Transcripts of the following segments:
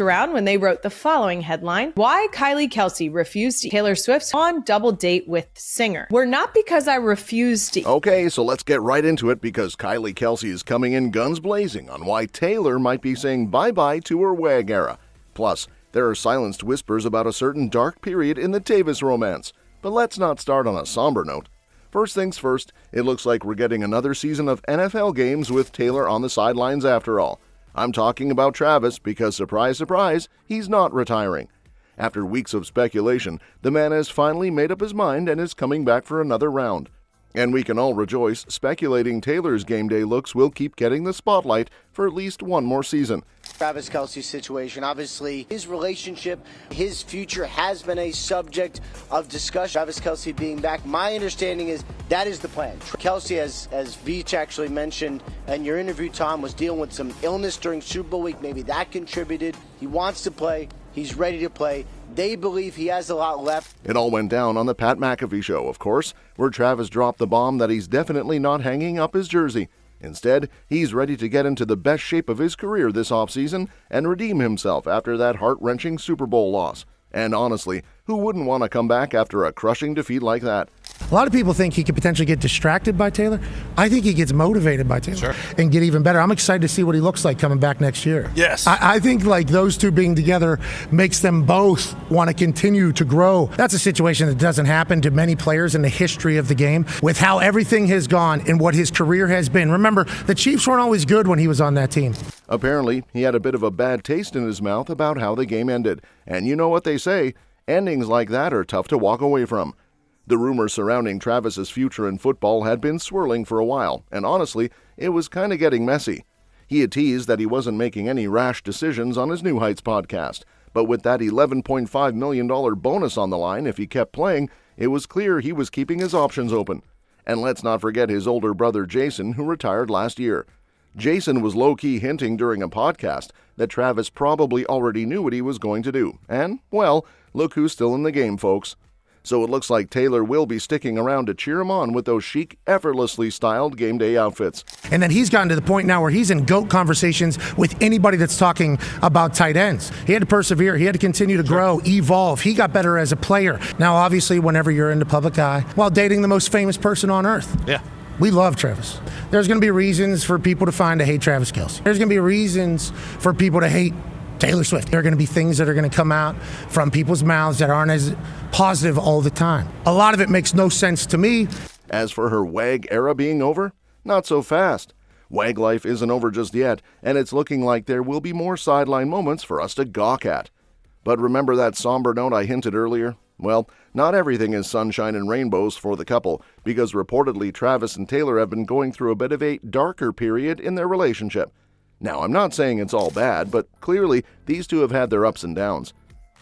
around when they wrote the following headline: Why Kylie Kelce refused Taylor Swift's on double date with singer. Were not because I refused to. Okay, so let's get right into it because Kylie Kelce is coming in guns blazing on why Taylor might be saying bye-bye to her WAG era. Plus, there are silenced whispers about a certain dark period in the TAYVIS romance. But let's not start on a somber note. First things first, it looks like we're getting another season of NFL games with Taylor on the sidelines after all. I'm talking about Travis because, surprise, surprise, he's not retiring. After weeks of speculation, the man has finally made up his mind and is coming back for another round. And we can all rejoice, speculating Taylor's game day looks will keep getting the spotlight for at least one more season. Travis Kelce's situation, obviously his relationship, his future has been a subject of discussion. Travis Kelce being back, my understanding is that is the plan. Kelce, as Veach actually mentioned in your interview, Tom, was dealing with some illness during Super Bowl week. Maybe that contributed. He wants to play. He's ready to play. They believe he has a lot left. It all went down on the Pat McAfee Show, of course, where Travis dropped the bomb that he's definitely not hanging up his jersey. Instead, he's ready to get into the best shape of his career this offseason and redeem himself after that heart-wrenching Super Bowl loss. And honestly, who wouldn't want to come back after a crushing defeat like that? A lot of people think he could potentially get distracted by Taylor. I think he gets motivated by Taylor and get even better. I'm excited to see what he looks like coming back next year. Yes. I think like those two being together makes them both want to continue to grow. That's a situation that doesn't happen to many players in the history of the game with how everything has gone and what his career has been. Remember, the Chiefs weren't always good when he was on that team. Apparently, he had a bit of a bad taste in his mouth about how the game ended. And you know what they say, endings like that are tough to walk away from. The rumors surrounding Travis's future in football had been swirling for a while, and honestly, it was kind of getting messy. He had teased that he wasn't making any rash decisions on his New Heights podcast, but with that $11.5 million bonus on the line if he kept playing, it was clear he was keeping his options open. And let's not forget his older brother Jason, who retired last year. Jason was low-key hinting during a podcast that Travis probably already knew what he was going to do. And, well, look who's still in the game, folks. So it looks like Taylor will be sticking around to cheer him on with those chic, effortlessly styled game day outfits. And then he's gotten to the point now where he's in GOAT conversations with anybody that's talking about tight ends. He had to persevere. He had to continue to grow, evolve. He got better as a player. Now, obviously, whenever you're in the public eye, while dating the most famous person on earth. Yeah. We love Travis. There's going to be reasons for people to find to hate Travis Kelce. There's going to be reasons for people to hate Taylor Swift. There are going to be things that are going to come out from people's mouths that aren't as positive all the time. A lot of it makes no sense to me. As for her WAG era being over, not so fast. WAG life isn't over just yet, and it's looking like there will be more sideline moments for us to gawk at. But remember that somber note I hinted earlier? Well, not everything is sunshine and rainbows for the couple, because reportedly Travis and Taylor have been going through a bit of a darker period in their relationship. Now, I'm not saying it's all bad, but clearly these two have had their ups and downs.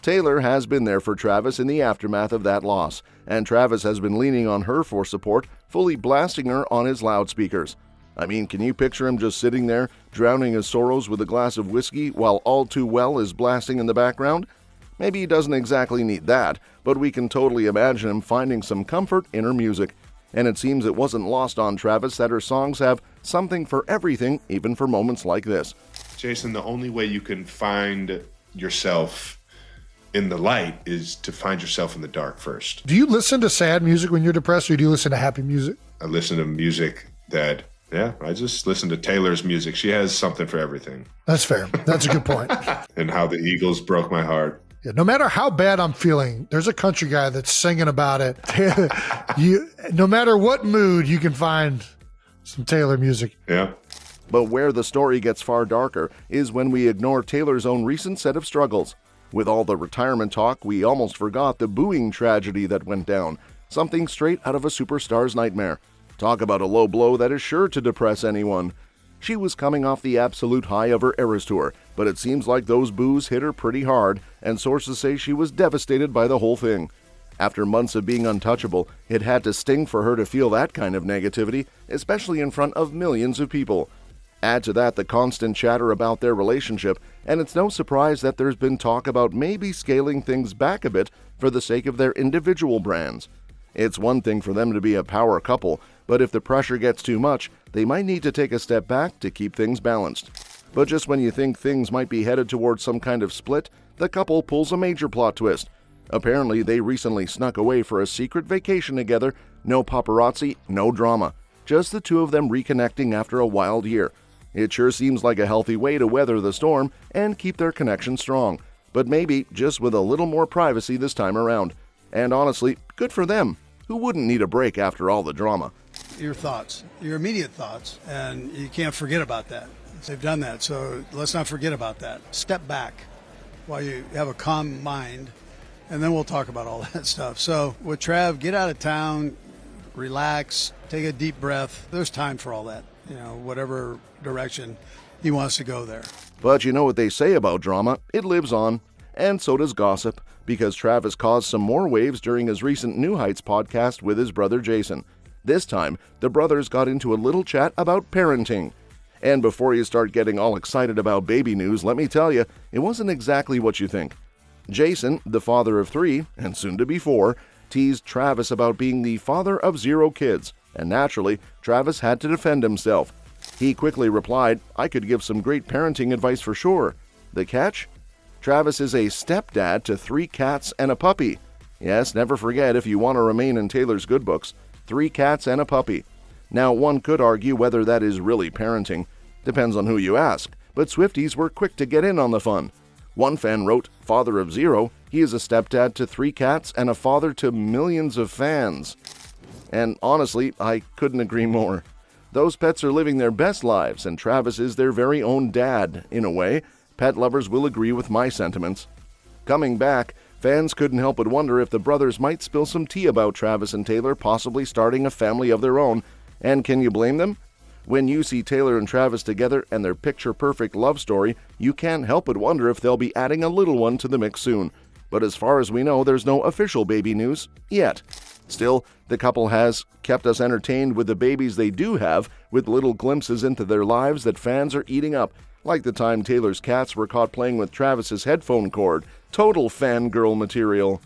Taylor has been there for Travis in the aftermath of that loss, and Travis has been leaning on her for support, fully blasting her on his loudspeakers. I mean, can you picture him just sitting there, drowning his sorrows with a glass of whiskey while All Too Well is blasting in the background? Maybe he doesn't exactly need that, but we can totally imagine him finding some comfort in her music. And it seems it wasn't lost on Travis that her songs have something for everything, even for moments like this. Jason, the only way you can find yourself in the light is to find yourself in the dark first. Do you listen to sad music when you're depressed, or do you listen to happy music? I listen to music that, I just listen to Taylor's music. She has something for everything. That's fair. That's a good point. And How the Eagles Broke My Heart. Yeah, no matter how bad I'm feeling, there's a country guy that's singing about it. No matter what mood, you can find some Taylor music. Yeah. But where the story gets far darker is when we ignore Taylor's own recent set of struggles. With all the retirement talk, we almost forgot the booing tragedy that went down, something straight out of a superstar's nightmare. Talk about a low blow that is sure to depress anyone. She was coming off the absolute high of her Eras tour, but it seems like those boos hit her pretty hard, and sources say she was devastated by the whole thing. After months of being untouchable, it had to sting for her to feel that kind of negativity, especially in front of millions of people. Add to that the constant chatter about their relationship, and it's no surprise that there's been talk about maybe scaling things back a bit for the sake of their individual brands. It's one thing for them to be a power couple, but if the pressure gets too much, they might need to take a step back to keep things balanced. But just when you think things might be headed towards some kind of split, the couple pulls a major plot twist. Apparently, they recently snuck away for a secret vacation together. No paparazzi, no drama. Just the two of them reconnecting after a wild year. It sure seems like a healthy way to weather the storm and keep their connection strong. But maybe just with a little more privacy this time around. And honestly, good for them. Who wouldn't need a break after all the drama? Your thoughts, your immediate thoughts, and you can't forget about that. They've done that, so let's not forget about that. Step back while you have a calm mind, and then we'll talk about all that stuff. So with Trav, get out of town, relax, take a deep breath. There's time for all that, whatever direction he wants to go there. But you know what they say about drama, it lives on. And so does gossip, because Travis caused some more waves during his recent New Heights podcast with his brother Jason. This time, the brothers got into a little chat about parenting. And before you start getting all excited about baby news, let me tell you, it wasn't exactly what you think. Jason, the father of 3, and soon to be 4, teased Travis about being the father of 0 kids, and naturally, Travis had to defend himself. He quickly replied, "I could give some great parenting advice for sure." The catch? Travis is a stepdad to 3 cats and a puppy. Yes, never forget if you want to remain in Taylor's good books. 3 cats and a puppy. Now, one could argue whether that is really parenting. Depends on who you ask, but Swifties were quick to get in on the fun. One fan wrote, "Father of 0, he is a stepdad to 3 cats and a father to millions of fans." And honestly, I couldn't agree more. Those pets are living their best lives, and Travis is their very own dad, in a way. Pet lovers will agree with my sentiments. Coming back, fans couldn't help but wonder if the brothers might spill some tea about Travis and Taylor possibly starting a family of their own. And can you blame them? When you see Taylor and Travis together and their picture-perfect love story, you can't help but wonder if they'll be adding a little one to the mix soon. But as far as we know, there's no official baby news yet. Still, the couple has kept us entertained with the babies they do have, with little glimpses into their lives that fans are eating up, like the time Taylor's cats were caught playing with Travis's headphone cord. Total fangirl material.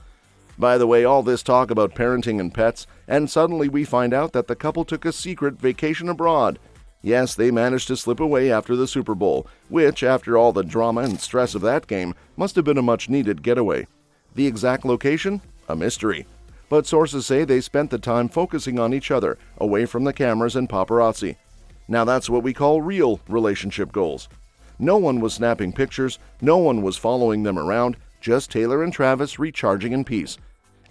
By the way, all this talk about parenting and pets, and suddenly we find out that the couple took a secret vacation abroad. Yes, they managed to slip away after the Super Bowl, which, after all the drama and stress of that game, must have been a much-needed getaway. The exact location? A mystery. But sources say they spent the time focusing on each other, away from the cameras and paparazzi. Now that's what we call real relationship goals. No one was snapping pictures, no one was following them around, just Taylor and Travis recharging in peace.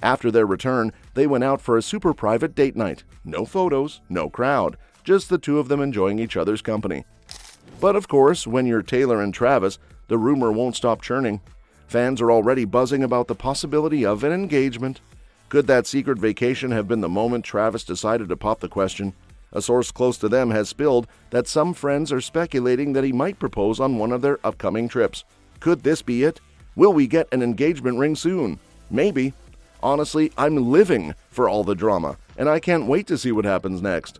After their return, they went out for a super private date night. No photos, no crowd, just the two of them enjoying each other's company. But of course, when you're Taylor and Travis, the rumor won't stop churning. Fans are already buzzing about the possibility of an engagement. Could that secret vacation have been the moment Travis decided to pop the question? A source close to them has spilled that some friends are speculating that he might propose on one of their upcoming trips. Could this be it? Will we get an engagement ring soon? Maybe. Honestly, I'm living for all the drama, and I can't wait to see what happens next.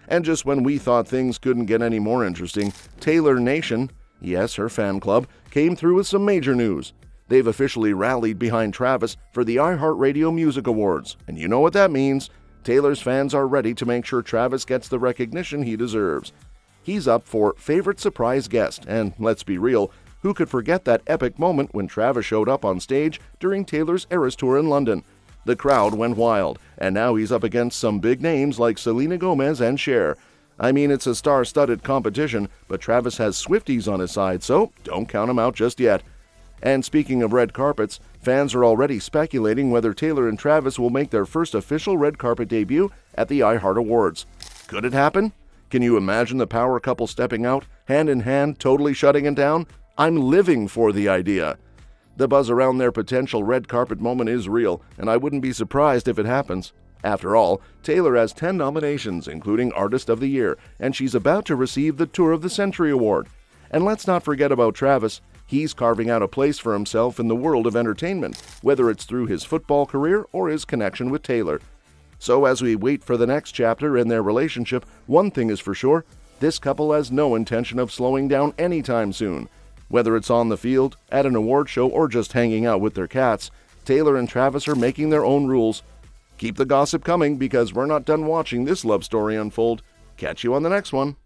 And just when we thought things couldn't get any more interesting, Taylor Nation, yes, her fan club, came through with some major news. They've officially rallied behind Travis for the iHeartRadio Music Awards, and you know what that means. Taylor's fans are ready to make sure Travis gets the recognition he deserves. He's up for Favorite Surprise Guest, and let's be real, who could forget that epic moment when Travis showed up on stage during Taylor's Eras Tour in London? The crowd went wild, and now he's up against some big names like Selena Gomez and Cher. I mean, it's a star-studded competition, but Travis has Swifties on his side, so don't count him out just yet. And speaking of red carpets, fans are already speculating whether Taylor and Travis will make their first official red carpet debut at the iHeart Awards. Could it happen? Can you imagine the power couple stepping out, hand in hand, totally shutting it down? I'm living for the idea. The buzz around their potential red carpet moment is real, and I wouldn't be surprised if it happens. After all, Taylor has 10 nominations, including Artist of the Year, and she's about to receive the Tour of the Century Award. And let's not forget about Travis. He's carving out a place for himself in the world of entertainment, whether it's through his football career or his connection with Taylor. So as we wait for the next chapter in their relationship, one thing is for sure, this couple has no intention of slowing down anytime soon. Whether it's on the field, at an award show, or just hanging out with their cats, Taylor and Travis are making their own rules. Keep the gossip coming because we're not done watching this love story unfold. Catch you on the next one.